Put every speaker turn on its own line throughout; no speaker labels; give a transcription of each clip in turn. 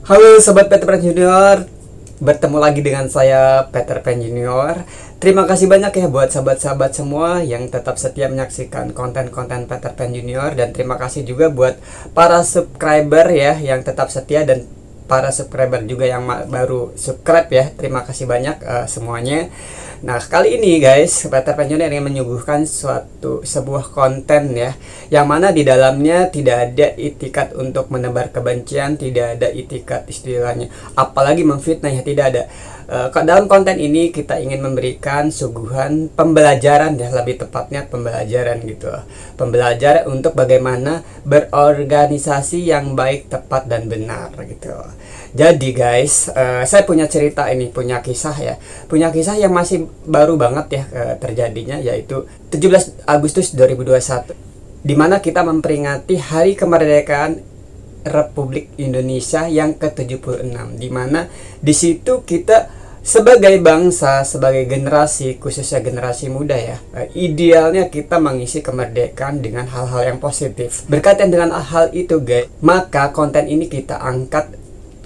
Halo Sobat Peter Pan Junior, bertemu lagi dengan saya Peter Pan Junior. Terima kasih banyak ya buat sahabat-sahabat semua yang tetap setia menyaksikan konten-konten Peter Pan Junior. Dan terima kasih juga buat para subscriber ya yang tetap setia, dan para subscriber juga yang baru subscribe ya. Terima kasih banyak semuanya. Nah, kali ini guys, Peter Pan Junior ingin menyuguhkan sebuah konten ya, yang mana di dalamnya tidak ada itikat untuk menebar kebencian, tidak ada itikat istilahnya apalagi memfitnah ya, tidak ada. Dalam konten ini kita ingin memberikan suguhan pembelajaran ya, lebih tepatnya pembelajaran gitu. Pembelajaran untuk bagaimana berorganisasi yang baik, tepat, dan benar gitu. Jadi guys, saya punya cerita ini, punya kisah yang masih baru banget ya terjadinya, yaitu 17 Agustus 2021, dimana kita memperingati Hari Kemerdekaan Republik Indonesia yang ke-76, dimana di situ kita sebagai bangsa, sebagai generasi, khususnya generasi muda ya, idealnya kita mengisi kemerdekaan dengan hal-hal yang positif. Berkaitan dengan hal itu guys, maka konten ini kita angkat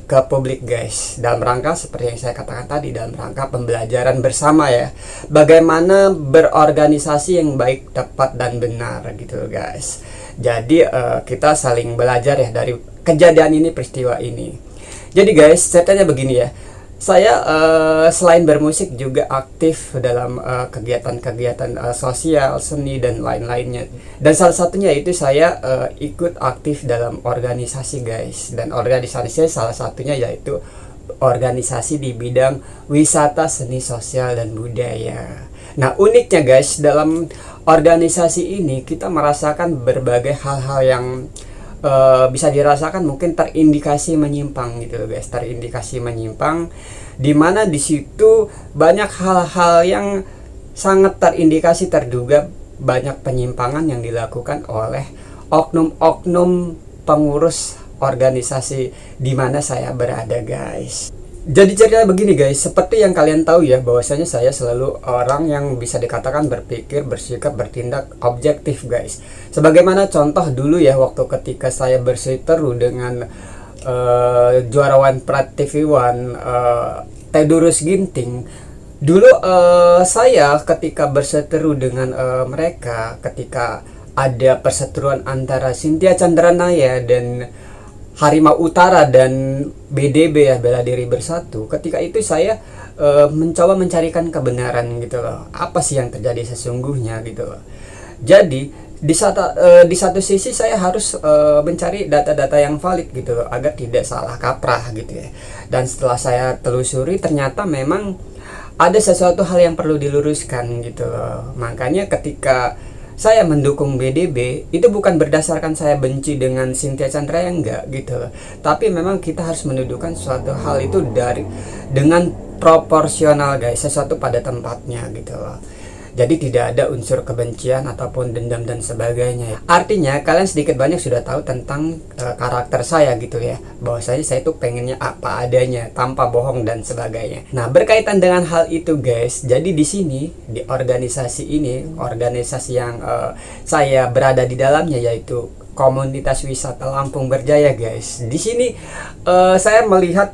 ke publik guys, dalam rangka seperti yang saya katakan tadi, dalam rangka pembelajaran bersama ya, bagaimana berorganisasi yang baik, tepat, dan benar gitu guys. Jadi kita saling belajar ya dari kejadian ini, peristiwa ini. Jadi guys, ceritanya begini ya, saya selain bermusik juga aktif dalam kegiatan-kegiatan sosial, seni, dan lain-lainnya. Dan salah satunya itu saya ikut aktif dalam organisasi guys. Dan organisasi salah satunya yaitu organisasi di bidang wisata, seni, sosial, dan budaya. Nah, uniknya guys, dalam organisasi ini kita merasakan berbagai hal-hal yang bisa dirasakan mungkin terindikasi menyimpang gitu guys, terindikasi menyimpang, dimana di situ banyak hal-hal yang sangat terindikasi terduga banyak penyimpangan yang dilakukan oleh oknum-oknum pengurus organisasi di mana saya berada guys. Jadi ceritanya begini guys, seperti yang kalian tahu ya, bahwasanya saya selalu orang yang bisa dikatakan berpikir, bersikap, bertindak objektif guys. Sebagaimana contoh dulu ya, waktu ketika saya berseteru dengan juarawan Prat TV One, Tedurus Ginting. Dulu saya ketika berseteru dengan mereka, ketika ada perseteruan antara Cynthia Chandranaya dan Harimau Utara dan BDB ya, Bela Diri Bersatu, ketika itu saya mencoba mencarikan kebenaran gitu loh, apa sih yang terjadi sesungguhnya gitu loh. Jadi di satu sisi saya harus mencari data-data yang valid gitu loh, agar tidak salah kaprah gitu ya. Dan setelah saya telusuri, ternyata memang ada sesuatu hal yang perlu diluruskan gitu loh. Makanya ketika saya mendukung BDB, itu bukan berdasarkan saya benci dengan Cynthia Chandra, yang enggak gitu loh. Tapi memang kita harus mendudukan suatu hal itu dengan proporsional guys, sesuatu pada tempatnya gitu loh. Jadi tidak ada unsur kebencian ataupun dendam dan sebagainya. Artinya kalian sedikit banyak sudah tahu tentang karakter saya gitu ya, bahwasanya saya itu pengennya apa adanya, tanpa bohong dan sebagainya. Nah, berkaitan dengan hal itu guys, jadi di sini di organisasi ini, organisasi yang saya berada di dalamnya, yaitu Komunitas Wisata Lampung Berjaya guys. Di sini saya melihat,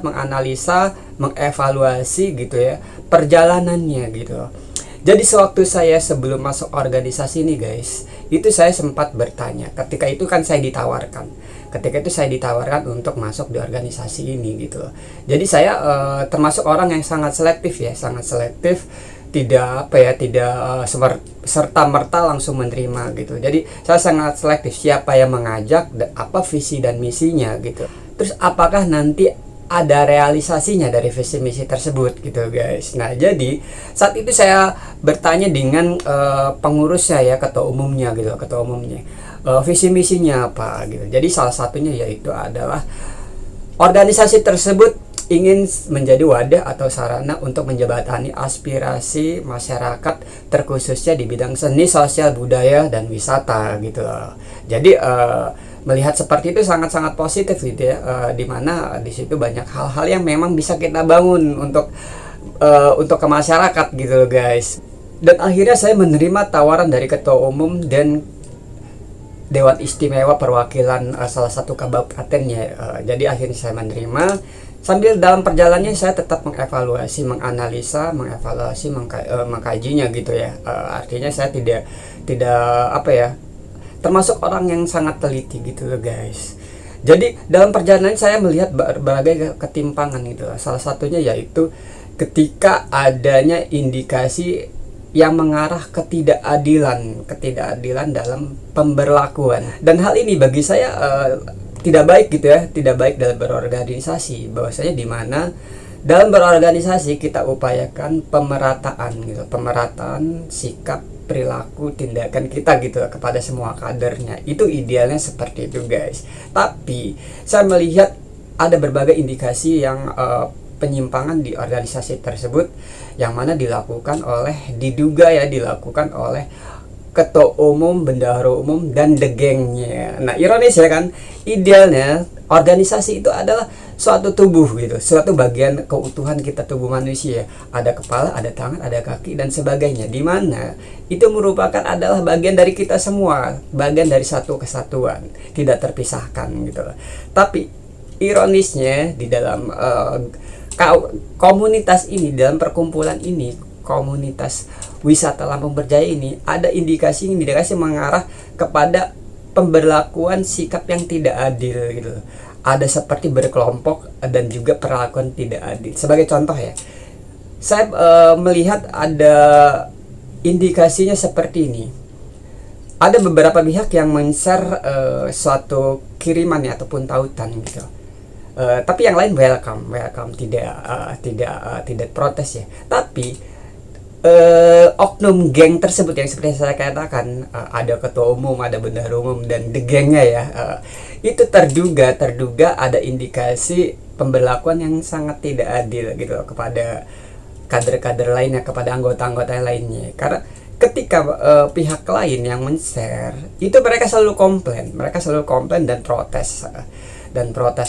menganalisa, mengevaluasi gitu ya perjalanannya gitu. Jadi sewaktu saya sebelum masuk organisasi ini guys, itu saya sempat bertanya. Ketika itu kan saya ditawarkan. Untuk masuk di organisasi ini gitu. Jadi saya termasuk orang yang sangat selektif ya, tidak serta merta langsung menerima gitu. Jadi saya sangat selektif, siapa yang mengajak, apa visi dan misinya gitu. Terus apakah nanti ada realisasinya dari visi misi tersebut gitu guys. Nah, jadi saat itu saya bertanya dengan pengurusnya ya, ketua umumnya, visi misinya apa gitu. Jadi salah satunya yaitu adalah organisasi tersebut ingin menjadi wadah atau sarana untuk menjembatani aspirasi masyarakat, terkhususnya di bidang seni, sosial, budaya, dan wisata gitu loh. Jadi melihat seperti itu sangat-sangat positif gitu ya, dimana di situ banyak hal-hal yang memang bisa kita bangun untuk ke masyarakat gitu loh guys. Dan akhirnya saya menerima tawaran dari ketua umum dan Dewan Istimewa Perwakilan salah satu kabupatennya. Jadi akhirnya saya menerima. Sambil dalam perjalanannya saya tetap mengevaluasi, menganalisa, mengevaluasi, mengkajinya gitu ya. Artinya saya tidak apa ya, termasuk orang yang sangat teliti gitu loh guys. Jadi dalam perjalanan saya melihat berbagai ketimpangan gitu. Salah satunya yaitu ketika adanya indikasi yang mengarah ketidakadilan dalam pemberlakuan. Dan hal ini bagi saya tidak baik gitu ya, tidak baik dalam berorganisasi. Bahwasanya di mana dalam berorganisasi kita upayakan pemerataan gitu, pemerataan sikap, perilaku, tindakan kita gitu kepada semua kadernya. Itu idealnya seperti itu guys. Tapi saya melihat ada berbagai indikasi yang penyimpangan di organisasi tersebut yang mana dilakukan oleh ketua umum, bendahara umum, dan the gengnya. Nah ironis ya kan, idealnya organisasi itu adalah suatu tubuh gitu, suatu bagian keutuhan kita tubuh manusia. Ada kepala, ada tangan, ada kaki, dan sebagainya. Dimana itu merupakan adalah bagian dari kita semua, bagian dari satu kesatuan, tidak terpisahkan gitu. Tapi ironisnya di dalam komunitas ini, dalam perkumpulan ini, komunitas wisata Lampung Berjaya ini, ada indikasi mengarah kepada pemberlakuan sikap yang tidak adil gitu. Ada seperti berkelompok dan juga perlakuan tidak adil. Sebagai contoh ya, saya melihat ada indikasinya seperti ini. Ada beberapa pihak yang men-share suatu kiriman ya, ataupun tautan gitu. Tapi yang lain welcome, tidak protes ya. Tapi oknum geng tersebut yang seperti saya katakan, ada ketua umum, ada bendahara umum, dan the gengnya ya, itu terduga ada indikasi pemberlakuan yang sangat tidak adil gitu kepada kader-kader lainnya, kepada anggota-anggota lainnya. Karena ketika pihak lain yang men-share itu, mereka selalu komplain dan protes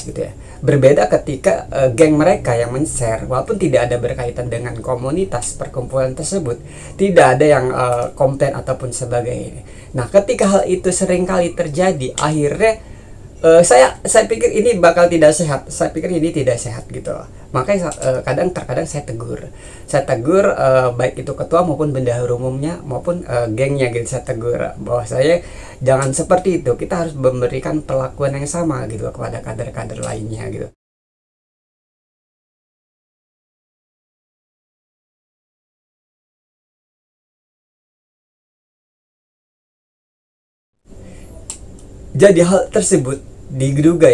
gitu ya. Berbeda ketika geng mereka yang men-share, walaupun tidak ada berkaitan dengan komunitas perkumpulan tersebut, tidak ada yang komplain ataupun sebagainya. Nah ketika hal itu seringkali terjadi, akhirnya saya pikir ini bakal tidak sehat. Saya pikir ini tidak sehat gitu. Makanya terkadang saya tegur baik itu ketua maupun bendahara umumnya maupun gengnya gitu. Saya tegur bahwa saya jangan seperti itu. Kita harus memberikan perlakuan yang sama gitu kepada kader-kader lainnya gitu. Jadi hal tersebut diduga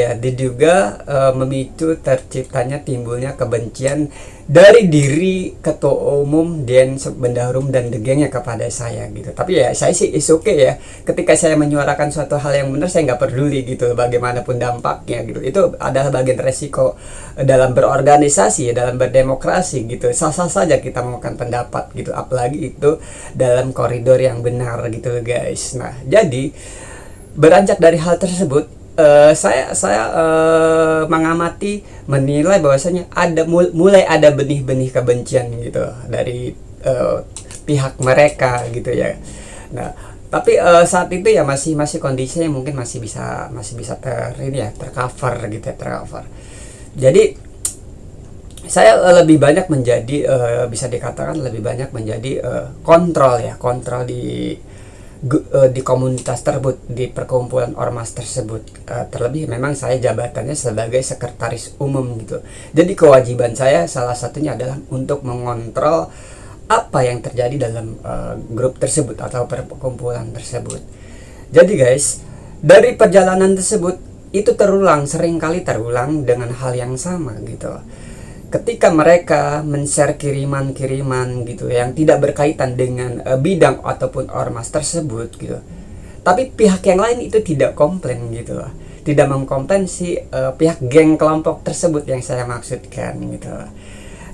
memicu terciptanya timbulnya kebencian dari diri ketua umum dan bendahara umum dan gengnya kepada saya gitu. Tapi ya saya sih is okay ya, ketika saya menyuarakan suatu hal yang benar, saya nggak peduli gitu bagaimanapun dampaknya gitu. Itu adalah bagian resiko dalam berorganisasi, dalam berdemokrasi gitu. Sah-sah saja kita mengungkapkan pendapat gitu, apalagi itu dalam koridor yang benar gitu guys. Nah jadi beranjak dari hal tersebut, saya menilai bahwasanya mulai ada benih-benih kebencian gitu dari pihak mereka gitu ya. Nah tapi saat itu ya masih kondisinya mungkin masih bisa tercover gitu ya, tercover. Jadi saya lebih banyak menjadi bisa dikatakan lebih banyak menjadi kontrol di komunitas tersebut, di perkumpulan ormas tersebut. Terlebih memang saya jabatannya sebagai sekretaris umum gitu. Jadi kewajiban saya salah satunya adalah untuk mengontrol apa yang terjadi dalam grup tersebut atau perkumpulan tersebut. Jadi guys, dari perjalanan tersebut itu seringkali terulang dengan hal yang sama gitu. Ketika mereka men-share kiriman-kiriman gitu yang tidak berkaitan dengan bidang ataupun ormas tersebut gitu, tapi pihak yang lain itu tidak komplain gitu, tidak mengkomplain si pihak geng kelompok tersebut yang saya maksudkan gitu.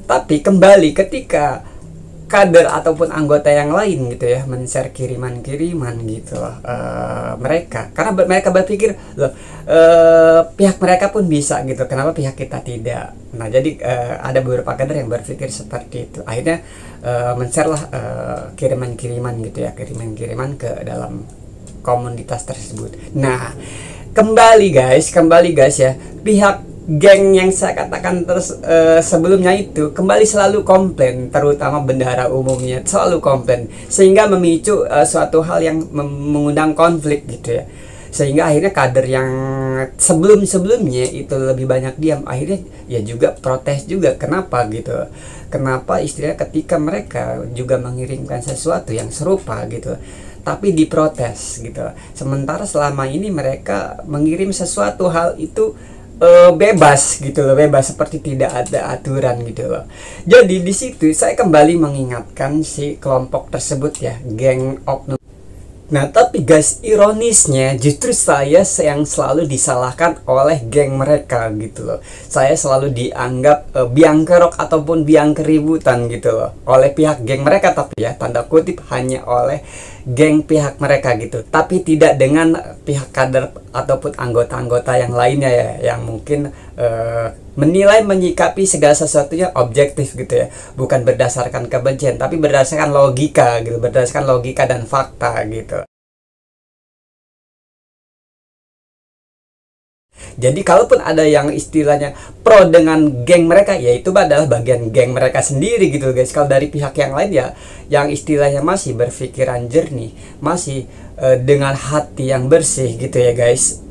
Tapi kembali ketika kader ataupun anggota yang lain gitu ya men-share kiriman-kiriman gitu mereka, karena mereka berpikir loh, pihak mereka pun bisa gitu, kenapa pihak kita tidak. Nah jadi ada beberapa kader yang berpikir seperti itu, akhirnya men-share lah kiriman-kiriman gitu ya, kiriman-kiriman ke dalam komunitas tersebut. Nah, kembali guys ya, pihak geng yang saya katakan sebelumnya itu kembali selalu komplain, terutama bendahara umumnya selalu komplain, sehingga memicu suatu hal yang mengundang konflik gitu ya, sehingga akhirnya kader yang sebelumnya itu lebih banyak diam, akhirnya ya juga protes juga. Kenapa gitu, kenapa istilahnya ketika mereka juga mengirimkan sesuatu yang serupa gitu tapi diprotes gitu, sementara selama ini mereka mengirim sesuatu hal itu bebas gitu loh, bebas seperti tidak ada aturan gitu loh. Jadi di situ saya kembali mengingatkan si kelompok tersebut ya, geng oknum. Nah tapi guys, ironisnya justru saya yang selalu disalahkan oleh geng mereka gitu loh. Saya selalu dianggap biang kerok ataupun biang keributan gitu loh oleh pihak geng mereka, tapi ya tanda kutip hanya oleh geng pihak mereka gitu, tapi tidak dengan pihak kader ataupun anggota-anggota yang lainnya ya, yang mungkin menilai, menyikapi segala sesuatunya objektif gitu ya, bukan berdasarkan kebencian tapi berdasarkan logika gitu, berdasarkan logika dan fakta gitu. Jadi kalaupun ada yang istilahnya pro dengan geng mereka, ya itu adalah bagian geng mereka sendiri gitu guys. Kalau dari pihak yang lain ya, yang istilahnya masih berpikiran jernih, masih dengan hati yang bersih gitu ya guys,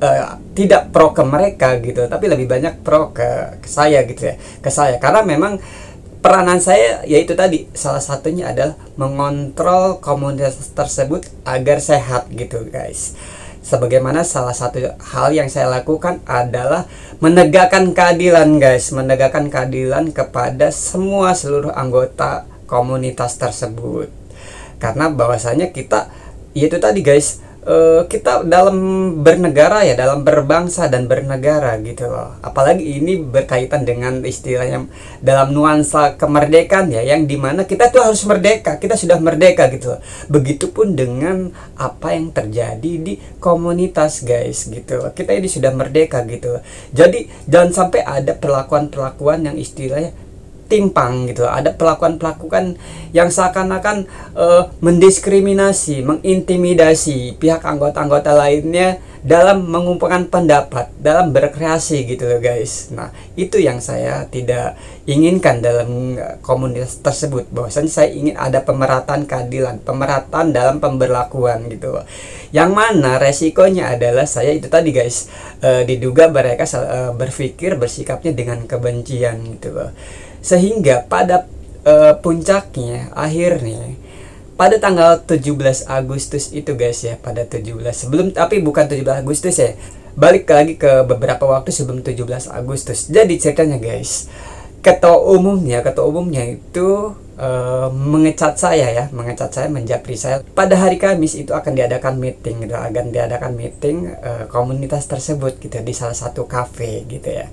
tidak pro ke mereka gitu, tapi lebih banyak pro ke saya gitu ya, ke saya. Karena memang peranan saya yaitu tadi, salah satunya adalah mengontrol komunitas tersebut agar sehat gitu guys. Sebagaimana salah satu hal yang saya lakukan adalah menegakkan keadilan guys, menegakkan keadilan kepada seluruh anggota komunitas tersebut. Karena bahwasanya kita, yaitu tadi guys, kita dalam bernegara ya, dalam berbangsa dan bernegara gitu loh. Apalagi ini berkaitan dengan istilahnya dalam nuansa kemerdekaan ya, yang dimana kita tuh harus merdeka, kita sudah merdeka gitu loh. Begitupun dengan apa yang terjadi di komunitas guys gitu loh. Kita ini sudah merdeka gitu loh. Jadi jangan sampai ada perlakuan-perlakuan yang istilahnya timpang gitu, ada perlakuan-perlakuan yang seakan-akan mendiskriminasi, mengintimidasi pihak anggota-anggota lainnya dalam mengumpulkan pendapat, dalam berkreasi gitu loh guys. Nah itu yang saya tidak inginkan dalam komunitas tersebut, bahwasanya saya ingin ada pemerataan keadilan, pemerataan dalam pemberlakuan gitu loh. Yang mana resikonya adalah saya itu tadi guys, diduga mereka berpikir, bersikapnya dengan kebencian gitu loh. Sehingga pada puncaknya, akhirnya pada tanggal 17 Agustus itu guys ya, pada 17 sebelum, tapi bukan 17 Agustus ya, balik lagi ke beberapa waktu sebelum 17 Agustus. Jadi ceritanya guys, ketua umumnya itu mengecat saya, menjapri saya. Pada hari Kamis itu akan diadakan meeting gitu, komunitas tersebut gitu di salah satu kafe gitu ya.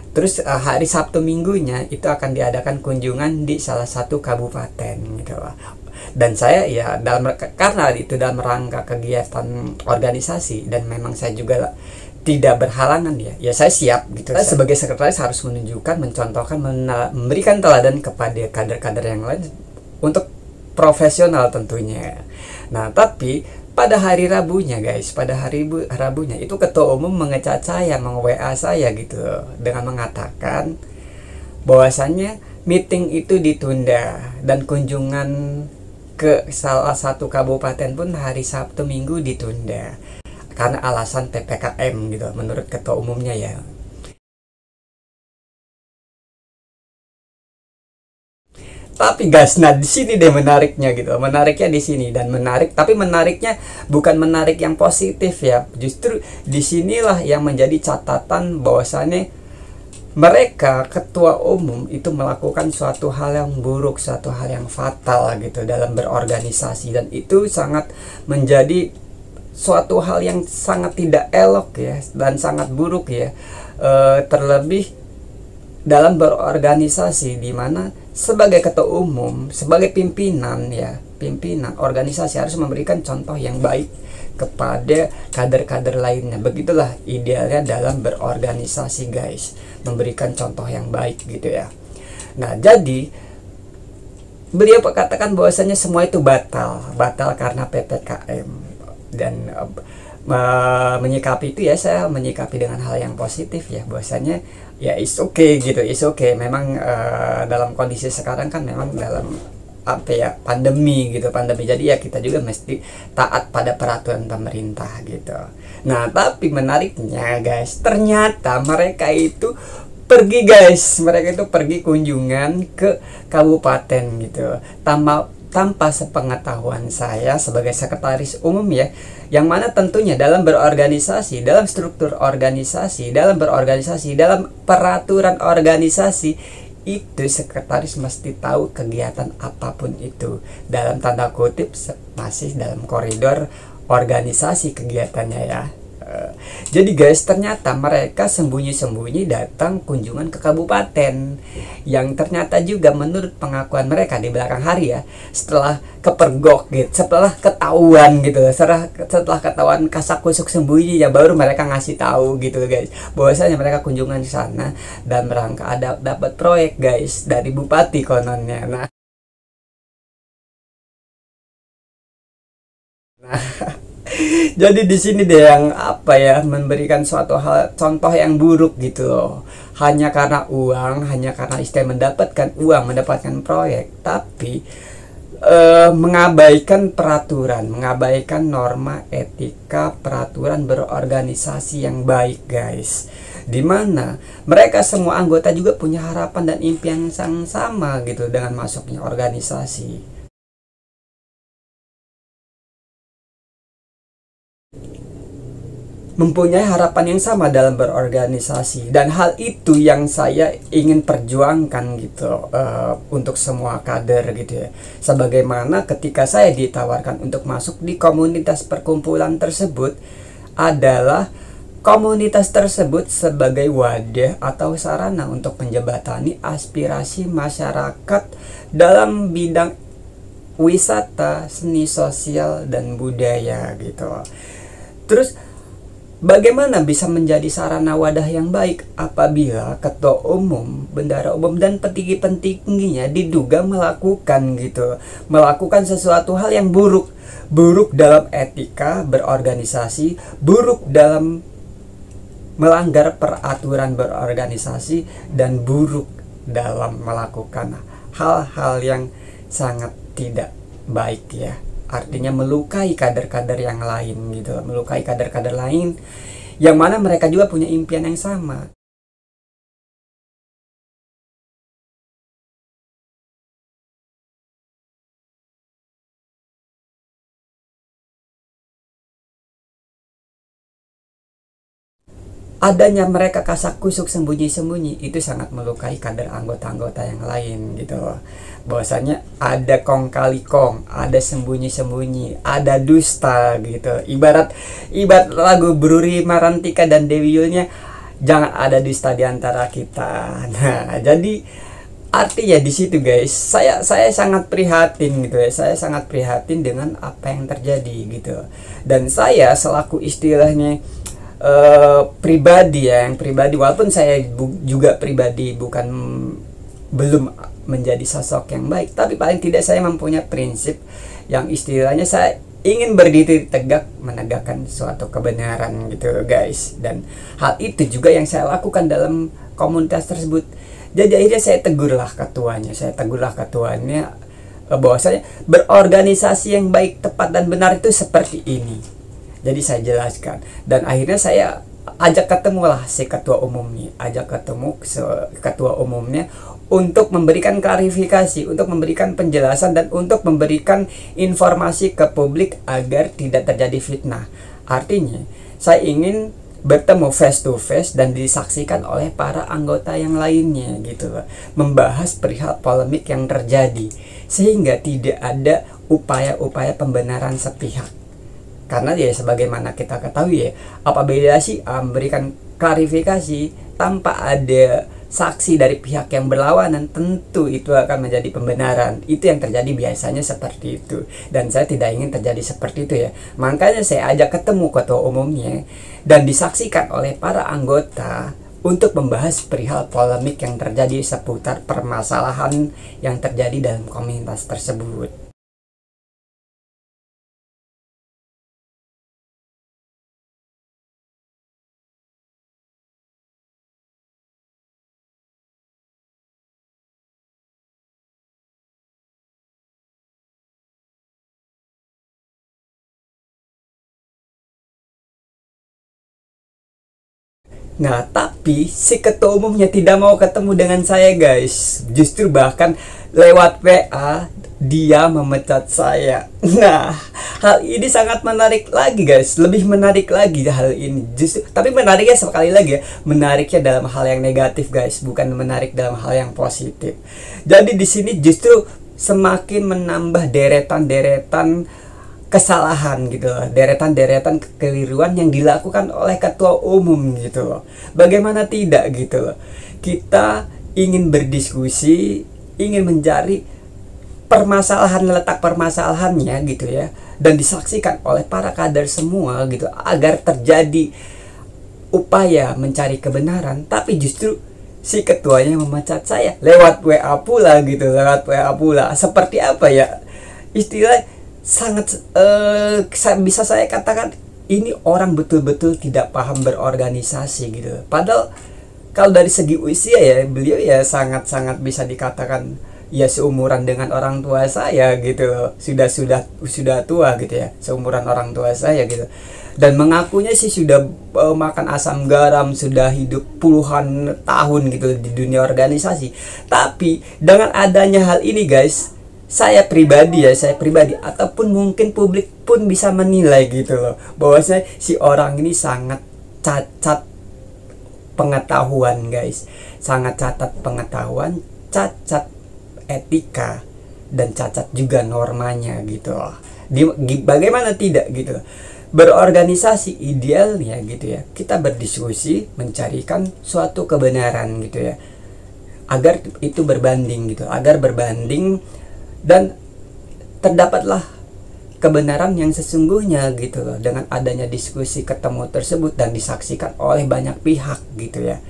Terus hari Sabtu Minggunya itu akan diadakan kunjungan di salah satu kabupaten gitu loh. Dan saya ya karena itu dalam rangka kegiatan organisasi, dan memang saya juga tidak berhalangan ya saya siap gitu. Saya sebagai sekretaris harus menunjukkan, mencontohkan, memberikan teladan kepada kader-kader yang lain untuk profesional tentunya. Nah tapi pada hari Rabunya guys, pada hari Rabunya itu ketua umum mengecat saya, meng-WA saya gitu dengan mengatakan bahwasannya meeting itu ditunda dan kunjungan ke salah satu kabupaten pun hari Sabtu Minggu ditunda karena alasan PPKM gitu menurut ketua umumnya ya. Tapi guys, nah di sini deh menariknya gitu, menariknya di sini, dan tapi menariknya bukan menarik yang positif ya. Justru disinilah yang menjadi catatan bahwasannya mereka ketua umum itu melakukan suatu hal yang buruk, suatu hal yang fatal gitu dalam berorganisasi, dan itu sangat menjadi suatu hal yang sangat tidak elok ya, dan sangat buruk ya, terlebih dalam berorganisasi, di mana sebagai ketua umum, sebagai pimpinan organisasi harus memberikan contoh yang baik kepada kader-kader lainnya. Begitulah idealnya dalam berorganisasi guys, memberikan contoh yang baik gitu ya. Nah jadi beliau katakan bahwasanya semua itu batal karena PPKM. Dan menyikapi itu ya, saya menyikapi dengan hal yang positif ya, bahwasanya ya is okay gitu, is okay. Memang dalam kondisi sekarang kan memang dalam apa ya, pandemi gitu, pandemi, jadi ya kita juga mesti taat pada peraturan pemerintah gitu. Nah tapi menariknya guys, ternyata mereka itu pergi guys, mereka itu pergi kunjungan ke kabupaten gitu, tanpa sepengetahuan saya sebagai sekretaris umum ya, yang mana tentunya dalam berorganisasi, dalam struktur organisasi, dalam peraturan organisasi itu sekretaris mesti tahu kegiatan apapun itu, dalam tanda kutip masih dalam koridor organisasi kegiatannya ya. Jadi guys, ternyata mereka sembunyi-sembunyi datang kunjungan ke kabupaten, yang ternyata juga menurut pengakuan mereka di belakang hari ya, setelah kepergok gitu, setelah ketahuan gitu, setelah ketahuan kasak kusuk sembunyi ya, baru mereka ngasih tahu gitu guys, bahwasanya mereka kunjungan di sana dan merangka ada dapat proyek guys dari bupati kononnya. Nah jadi di sini deh yang apa ya, memberikan suatu hal contoh yang buruk gitu loh. Hanya karena uang, hanya karena istilah mendapatkan uang, mendapatkan proyek, tapi mengabaikan peraturan, mengabaikan norma etika peraturan berorganisasi yang baik guys. Dimana mereka semua anggota juga punya harapan dan impian yang sama gitu dengan masuknya organisasi. Mempunyai harapan yang sama dalam berorganisasi, dan hal itu yang saya ingin perjuangkan gitu untuk semua kader gitu ya. Sebagaimana ketika saya ditawarkan untuk masuk di komunitas perkumpulan tersebut, adalah komunitas tersebut sebagai wadah atau sarana untuk menjembatani aspirasi masyarakat dalam bidang wisata, seni, sosial, dan budaya gitu. Terus bagaimana bisa menjadi sarana wadah yang baik apabila ketua umum, bendara umum, dan petinggi-petingginya diduga melakukan sesuatu hal yang buruk dalam etika berorganisasi, buruk dalam melanggar peraturan berorganisasi, dan buruk dalam melakukan hal-hal yang sangat tidak baik ya. Artinya melukai kader-kader yang lain gitu, melukai kader-kader lain yang mana mereka juga punya impian yang sama. Adanya mereka kasak kusuk sembunyi-sembunyi itu sangat melukai kader anggota-anggota yang lain gitu loh. Bahwasanya ada kong kali kong, ada sembunyi-sembunyi, ada dusta gitu. Ibarat lagu Bruri Marantika dan Dewi Yulnya, jangan ada dusta di antara kita. Nah, jadi artinya di situ guys, saya sangat prihatin gitu ya. Saya sangat prihatin dengan apa yang terjadi gitu. Dan saya selaku istilahnya pribadi ya, yang pribadi, walaupun saya juga pribadi bukan, belum menjadi sosok yang baik, tapi paling tidak saya mempunyai prinsip yang istilahnya saya ingin berdiri tegak menegakkan suatu kebenaran gitu guys. Dan hal itu juga yang saya lakukan dalam komunitas tersebut. Jadi akhirnya saya tegurlah ketuanya bahwasanya berorganisasi yang baik, tepat, dan benar itu seperti ini. Jadi saya jelaskan, dan akhirnya saya ajak ketemulah si ketua umumnya, ketua umumnya untuk memberikan klarifikasi, untuk memberikan penjelasan, dan untuk memberikan informasi ke publik agar tidak terjadi fitnah. Artinya saya ingin bertemu face to face dan disaksikan oleh para anggota yang lainnya gitu loh, membahas perihal polemik yang terjadi, sehingga tidak ada upaya-upaya pembenaran sepihak. Karena ya sebagaimana kita ketahui ya, apabila si A memberikan klarifikasi tanpa ada saksi dari pihak yang berlawanan, tentu itu akan menjadi pembenaran. Itu yang terjadi biasanya seperti itu, dan saya tidak ingin terjadi seperti itu ya. Makanya saya ajak ketemu ketua umumnya dan disaksikan oleh para anggota untuk membahas perihal polemik yang terjadi seputar permasalahan yang terjadi dalam komunitas tersebut. Nah, tapi si ketua umumnya tidak mau ketemu dengan saya, guys. Justru bahkan lewat WA dia memecat saya. Nah, hal ini sangat menarik lagi, guys. Lebih menarik lagi hal ini. Justru, tapi menariknya sekali lagi ya, menariknya dalam hal yang negatif, guys, bukan menarik dalam hal yang positif. Jadi di sini justru semakin menambah deretan-deretan kesalahan gitu loh, deretan-deretan kekeliruan yang dilakukan oleh ketua umum gitu loh. Bagaimana tidak gitu loh. Kita ingin berdiskusi, ingin mencari permasalahan, letak permasalahannya gitu ya, dan disaksikan oleh para kader semua gitu agar terjadi upaya mencari kebenaran, tapi justru si ketuanya memecat saya lewat WA pula gitu, lewat WA pula. Seperti apa ya istilah, sangat bisa saya katakan ini orang betul-betul tidak paham berorganisasi gitu. Padahal kalau dari segi usia ya, beliau ya sangat-sangat bisa dikatakan ya seumuran dengan orang tua saya gitu loh. Sudah tua gitu ya, seumuran orang tua saya gitu. Dan mengakunya sih sudah makan asam garam, sudah hidup puluhan tahun gitu di dunia organisasi. Tapi dengan adanya hal ini, guys, saya pribadi ataupun mungkin publik pun bisa menilai gitu loh, bahwasanya si orang ini sangat cacat pengetahuan, guys, sangat cacat pengetahuan, cacat etika, dan cacat juga normanya gitu loh. Bagaimana tidak gitu loh. Berorganisasi idealnya gitu ya, kita berdiskusi mencarikan suatu kebenaran gitu ya, agar itu berbanding gitu, agar berbanding dan terdapatlah kebenaran yang sesungguhnya gitu loh, dengan adanya diskusi ketemu tersebut dan disaksikan oleh banyak pihak gitu ya.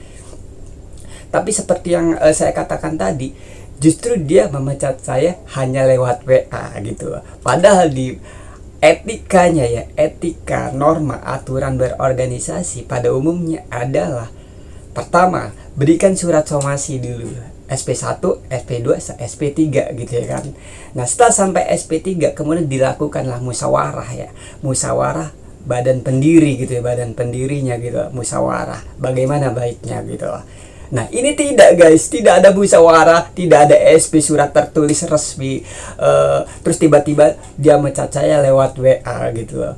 Tapi seperti yang saya katakan tadi, justru dia memecat saya hanya lewat WA gitu loh. Padahal di etikanya ya, etika, norma, aturan berorganisasi pada umumnya adalah pertama, berikan surat somasi dulu, SP1, SP2, SP3 gitu ya kan. Nah, setelah sampai SP3 kemudian dilakukanlah musyawarah ya. Musyawarah badan pendiri gitu ya, badan pendirinya gitu, musyawarah bagaimana baiknya gitu. Nah, ini tidak, guys, tidak ada musyawarah, tidak ada SP surat tertulis resmi. Terus tiba-tiba dia mecat saya lewat WA gitu loh.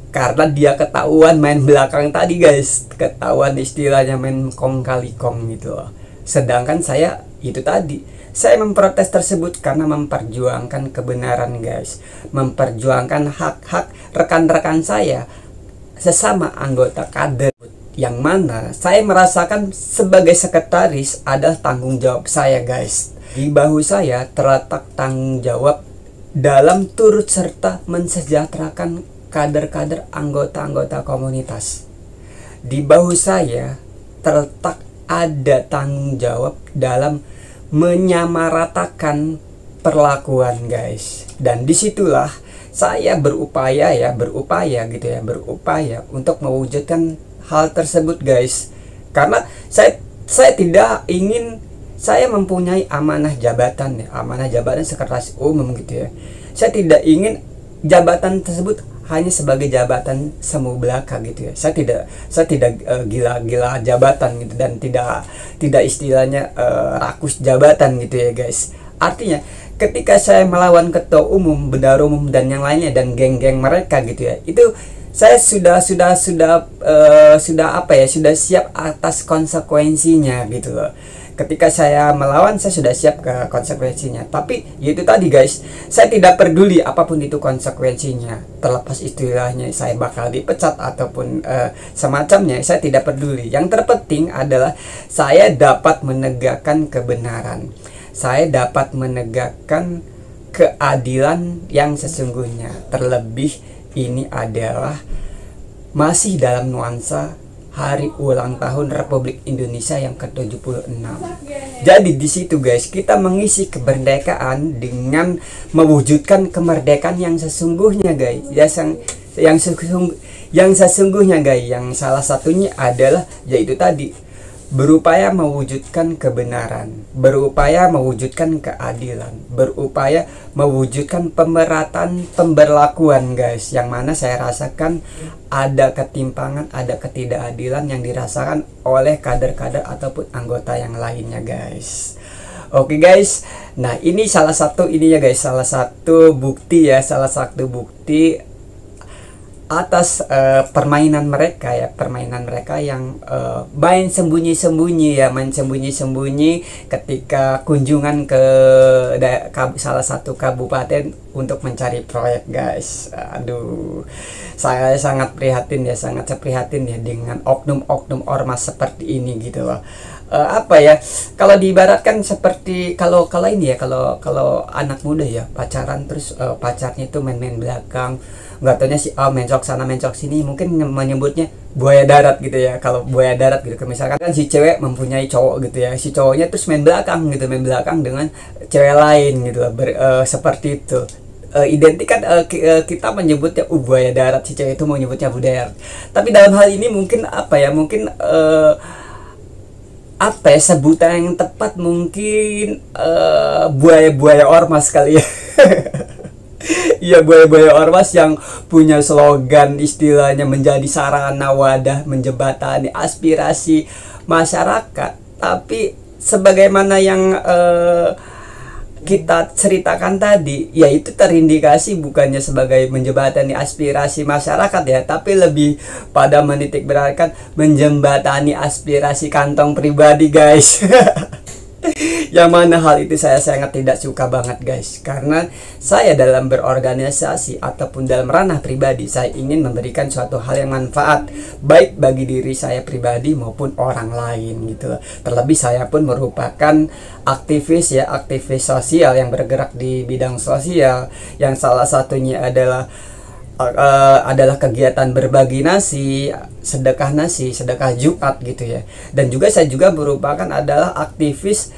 Karena dia ketahuan main belakang tadi, guys, ketahuan istilahnya main kong kali kong gitu loh. Sedangkan saya itu tadi, saya memprotes tersebut karena memperjuangkan kebenaran, guys, memperjuangkan hak-hak rekan-rekan saya sesama anggota kader, yang mana saya merasakan sebagai sekretaris adalah tanggung jawab saya, guys. Di bahu saya terletak tanggung jawab dalam turut serta mensejahterakan kader-kader anggota-anggota komunitas. Di bahu saya terletak ada tanggung jawab dalam menyamaratakan perlakuan, guys. Dan disitulah saya berupaya gitu ya, berupaya untuk mewujudkan hal tersebut, guys. Karena saya tidak ingin, saya mempunyai amanah jabatan ya, amanah jabatan sekretaris umum gitu ya. Saya tidak ingin jabatan tersebut hanya sebagai jabatan semu belaka gitu ya. Saya tidak gila-gila jabatan gitu, dan tidak istilahnya rakus jabatan gitu ya, guys. Artinya ketika saya melawan ketua umum, bendahara umum dan yang lainnya dan geng-geng mereka gitu ya, itu saya sudah siap atas konsekuensinya gitu loh. Ketika saya melawan, saya sudah siap ke konsekuensinya. Tapi itu tadi, guys, saya tidak peduli apapun itu konsekuensinya, terlepas istilahnya saya bakal dipecat ataupun semacamnya, saya tidak peduli. Yang terpenting adalah saya dapat menegakkan kebenaran, saya dapat menegakkan keadilan yang sesungguhnya. Terlebih ini adalah masih dalam nuansa hari ulang tahun Republik Indonesia yang ke-76. Jadi di situ, guys, kita mengisi kemerdekaan dengan mewujudkan kemerdekaan yang sesungguhnya, guys. Yang sesungguhnya, guys. Yang salah satunya adalah yaitu tadi berupaya mewujudkan kebenaran, berupaya mewujudkan keadilan, berupaya mewujudkan pemerataan pemberlakuan guys, yang mana saya rasakan ada ketimpangan, ada ketidakadilan yang dirasakan oleh kader-kader ataupun anggota yang lainnya guys. Oke guys, nah ini salah satu ini ya guys, salah satu bukti ya, salah satu bukti atas permainan mereka ya, permainan mereka yang main sembunyi-sembunyi ya, main sembunyi-sembunyi ketika kunjungan ke salah satu kabupaten untuk mencari proyek guys. Aduh, saya sangat prihatin ya, sangat prihatin ya dengan oknum-oknum ormas seperti ini gitu loh. Apa ya, kalau diibaratkan seperti kalau ini ya, kalau anak muda ya pacaran terus pacarnya itu main-main belakang, nggak taunya si A mencok sana mencok sini, mungkin menyebutnya buaya darat gitu ya. Kalau buaya darat gitu, misalkan kan si cewek mempunyai cowok gitu ya, si cowoknya terus main belakang gitu, main belakang dengan cewek lain gitu loh, seperti itu. Identik kan kita menyebutnya buaya darat, si cewek itu mau nyebutnya budaya. Tapi dalam hal ini mungkin apa ya, mungkin apa ya, sebutan yang tepat mungkin buaya-buaya ormas kali ya. Iya, buaya-buaya ormas yang punya slogan istilahnya menjadi sarana wadah menjembatani aspirasi masyarakat. Tapi sebagaimana yang kita ceritakan tadi, yaitu terindikasi bukannya sebagai menjembatani aspirasi masyarakat ya, tapi lebih pada menitik beratkan menjembatani aspirasi kantong pribadi guys. Yang mana hal itu saya sangat tidak suka banget guys, karena saya dalam berorganisasi ataupun dalam ranah pribadi, saya ingin memberikan suatu hal yang manfaat baik bagi diri saya pribadi maupun orang lain gitu. Terlebih saya pun merupakan aktivis ya, aktivis sosial yang bergerak di bidang sosial, yang salah satunya adalah kegiatan berbagi nasi, sedekah Jumat gitu ya. Dan juga saya juga merupakan adalah aktivis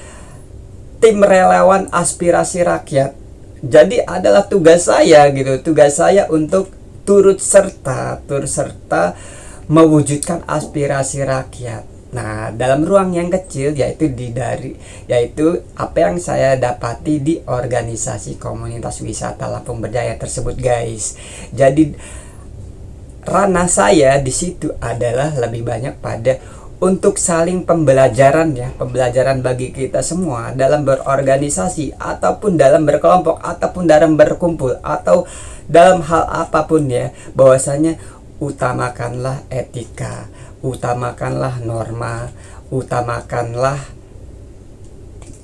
tim relawan aspirasi rakyat. Jadi adalah tugas saya gitu, tugas saya untuk turut serta mewujudkan aspirasi rakyat. Nah, dalam ruang yang kecil, yaitu apa yang saya dapati di organisasi komunitas wisata Lampung Berjaya tersebut guys. Jadi ranah saya di situ adalah lebih banyak pada untuk saling pembelajaran ya, pembelajaran bagi kita semua dalam berorganisasi ataupun dalam berkelompok ataupun dalam berkumpul atau dalam hal apapun ya, bahwasanya utamakanlah etika, utamakanlah norma, utamakanlah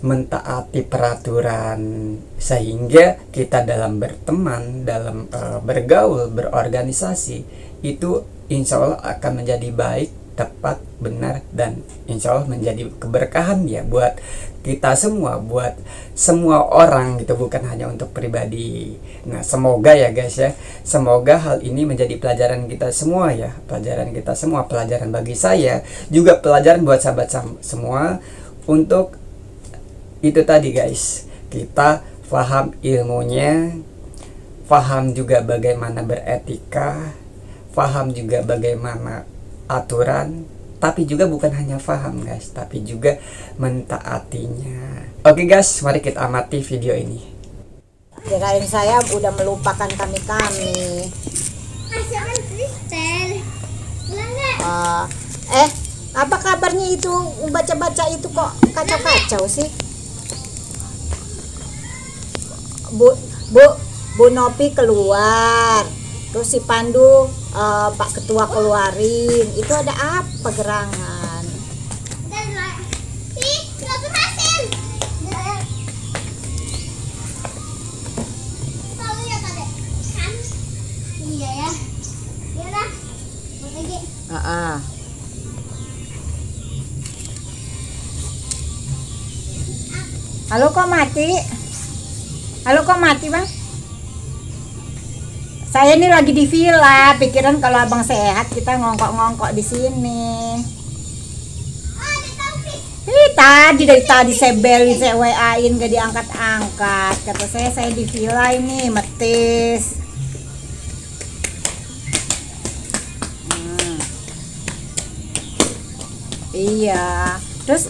mentaati peraturan, sehingga kita dalam berteman, dalam bergaul, berorganisasi itu insya Allah akan menjadi baik, tepat, benar, dan insya Allah menjadi keberkahan ya buat kita semua, buat semua orang gitu, bukan hanya untuk pribadi. Nah, semoga ya guys ya, semoga hal ini menjadi pelajaran kita semua ya, pelajaran kita semua, pelajaran bagi saya, juga pelajaran buat sahabat semua, untuk itu tadi guys, kita paham ilmunya, paham juga bagaimana beretika, paham juga bagaimana aturan, tapi juga bukan hanya paham guys, tapi juga mentaatinya. Oke guys, mari kita amati video ini.
Kirain saya udah melupakan kami-kami. Apa kabarnya itu, baca-baca itu kok kacau-kacau sih? Bu Nopi keluar, terus si Pandu Pak Ketua keluarin. Itu ada apa gerangan?
Iya ya. Ya udah. Buat lagi.
Halo kok mati? Halo kok mati bang? Saya ini lagi di villa, pikiran kalau abang sehat kita ngongkok-ngongkok di sini. Tadi dari tadi saya belin, saya WA-in gak diangkat-angkat. Kata saya di villa ini metis. Iya. Terus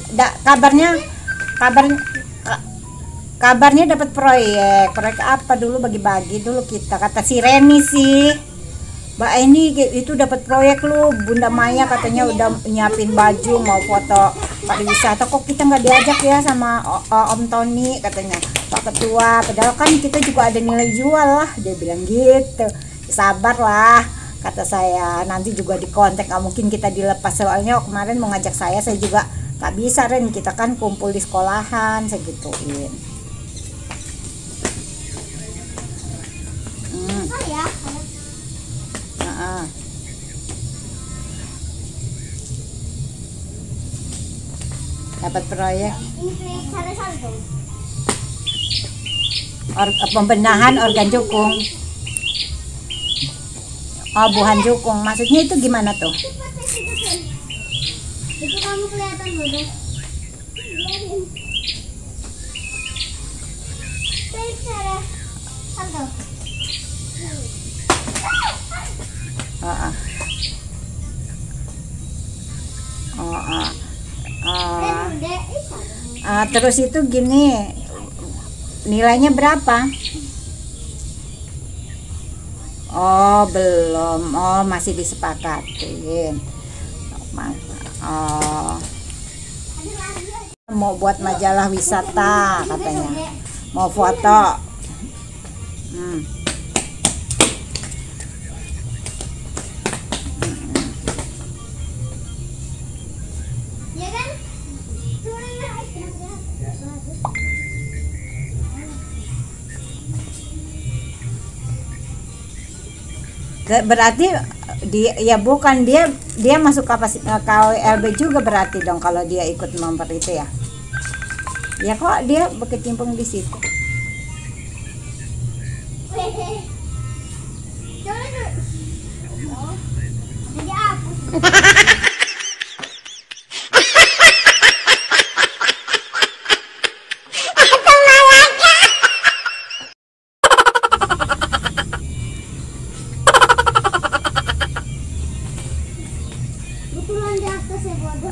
kabarnya dapat proyek apa dulu, bagi-bagi dulu kita, kata si Reni sih. Mbak ini itu dapat proyek lu, Bunda Maya katanya udah nyiapin baju mau foto pariwisata, kok kita nggak diajak ya sama Om Tony katanya, Pak Ketua, padahal kan kita juga ada nilai jual lah, dia bilang gitu. Sabar lah kata saya, nanti juga dikontak, nggak mungkin kita dilepas, soalnya kemarin mau ngajak saya juga nggak bisa Ren, kita kan kumpul di sekolahan, saya gituin.
Ya.
Dapat proyek
Ini proyek sare-sare dong.
pembenahan organ jukung. Oh, buhan jukung, maksudnya itu gimana tuh?
Itu kamu kelihatan bodoh. Proyek sare-sare.
Terus itu gini, nilainya berapa? Oh belum, oh masih disepakatin. Oh, mau buat majalah wisata katanya, mau foto.
Ya kan?
Berarti dia bukan dia masuk KWLB juga berarti dong kalau dia ikut memper itu ya. Ya kok dia berkecimpung di situ.
Jadi apa?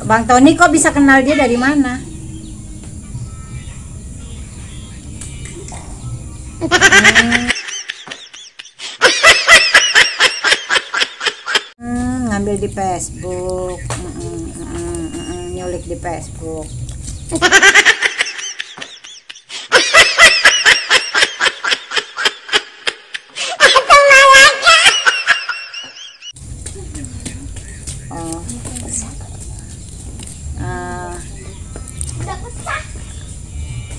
Bang Tony kok bisa kenal dia dari mana? Ngambil di Facebook, nyulik di Facebook.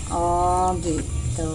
Oh gitu.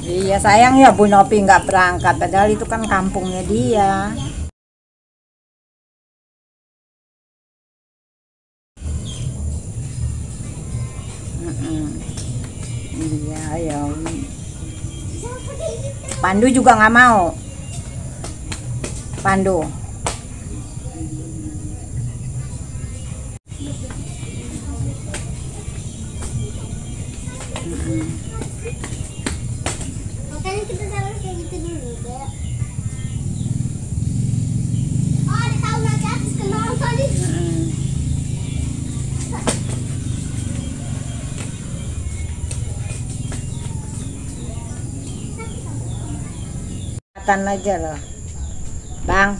Iya sayang ya Bu Nopi nggak berangkat, padahal itu kan kampungnya dia. Iya ya. Pandu juga nggak mau. Pandu.
Makanya kita selalu kayak gitu dulu ya. Oh, ada tahu lagi atas kenal tadi.
Kelihatan aja loh, Bang.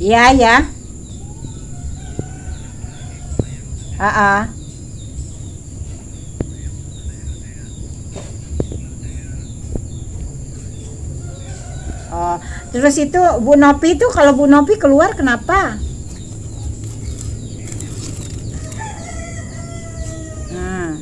Iya ya. Oh, terus itu Bu Nopi itu kalau Bu Nopi keluar kenapa? Hmm.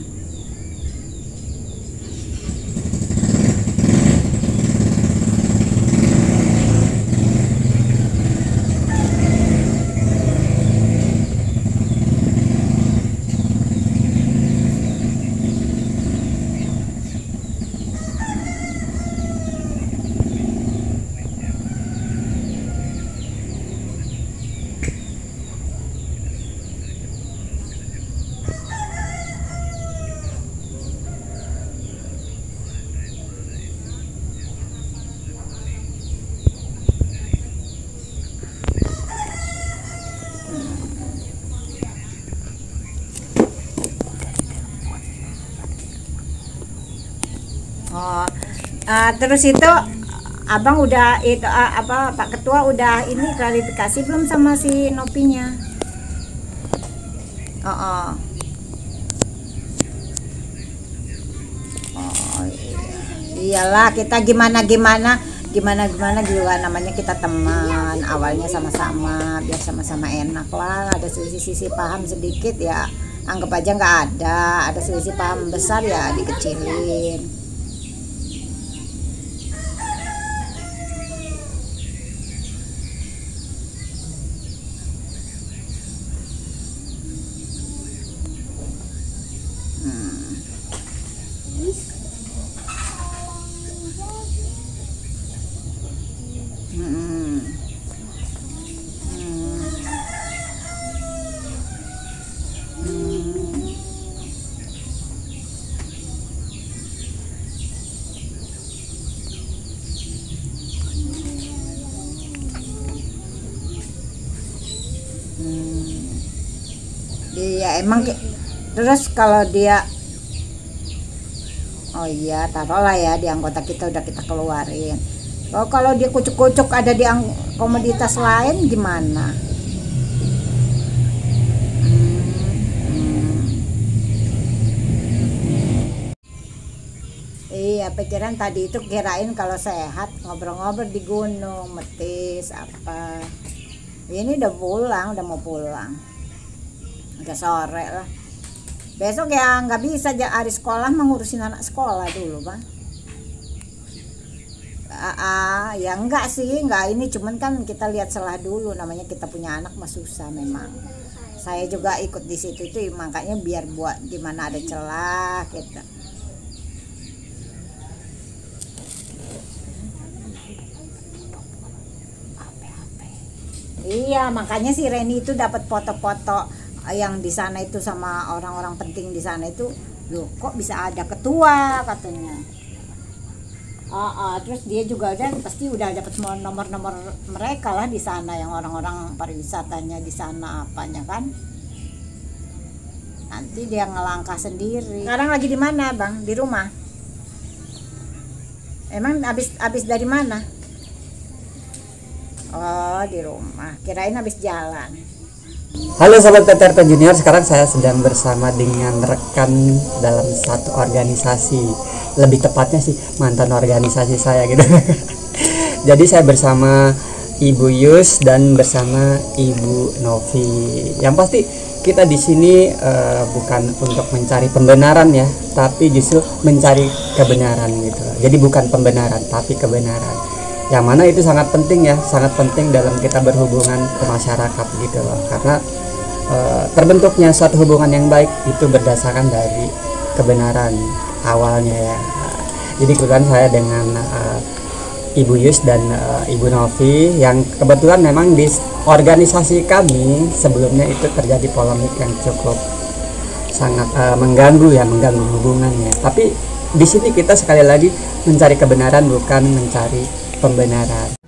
Oh, terus itu abang udah itu apa Pak Ketua udah ini klarifikasi belum sama si Nopinya? Oh, iyalah kita gimana juga namanya kita teman awalnya sama-sama biar sama-sama enak lah, ada sisi paham sedikit ya anggap aja nggak ada sisi paham besar ya dikecilin. Iya emang terus kalau dia oh iya taruhlah ya di anggota kita udah kita keluarin. Kalau dia kucuk-kucuk ada di komoditas lain gimana? Iya pikiran tadi itu kirain kalau sehat ngobrol-ngobrol di gunung metis apa. Ini udah mau pulang. Udah sore lah. Besok ya nggak bisa hari sekolah mengurusin anak sekolah dulu bang. Ya enggak sih, enggak ini cuman kan kita lihat celah dulu, namanya kita punya anak mah susah memang. Saya juga ikut di situ itu makanya biar buat di mana ada celah kita. Iya makanya si Reni itu dapat foto-foto yang di sana itu sama orang-orang penting di sana itu, loh kok bisa ada ketua katanya. Terus dia juga pasti udah dapat semua nomor-nomor mereka lah di sana yang orang-orang pariwisatanya di sana apanya kan. Nanti dia ngelangkah sendiri. Sekarang lagi di mana bang? Di rumah? Emang abis dari mana? Oh di rumah. Kirain abis jalan.
Halo sahabat Peter Pan Junior, sekarang saya sedang bersama dengan rekan dalam satu organisasi, lebih tepatnya sih mantan organisasi saya gitu. Jadi saya bersama Ibu Yus dan bersama Ibu Novi. Yang pasti kita di sini bukan untuk mencari pembenaran ya, tapi justru mencari kebenaran gitu. Jadi bukan pembenaran tapi kebenaran. Yang mana itu sangat penting ya, sangat penting dalam kita berhubungan ke masyarakat gitu loh. Karena terbentuknya suatu hubungan yang baik itu berdasarkan dari kebenaran awalnya ya. Jadi kebetulan saya dengan Ibu Yus dan Ibu Novi yang kebetulan memang di organisasi kami sebelumnya itu terjadi polemik yang cukup sangat mengganggu hubungannya. Tapi di sini kita sekali lagi mencari kebenaran bukan mencari pembenaran.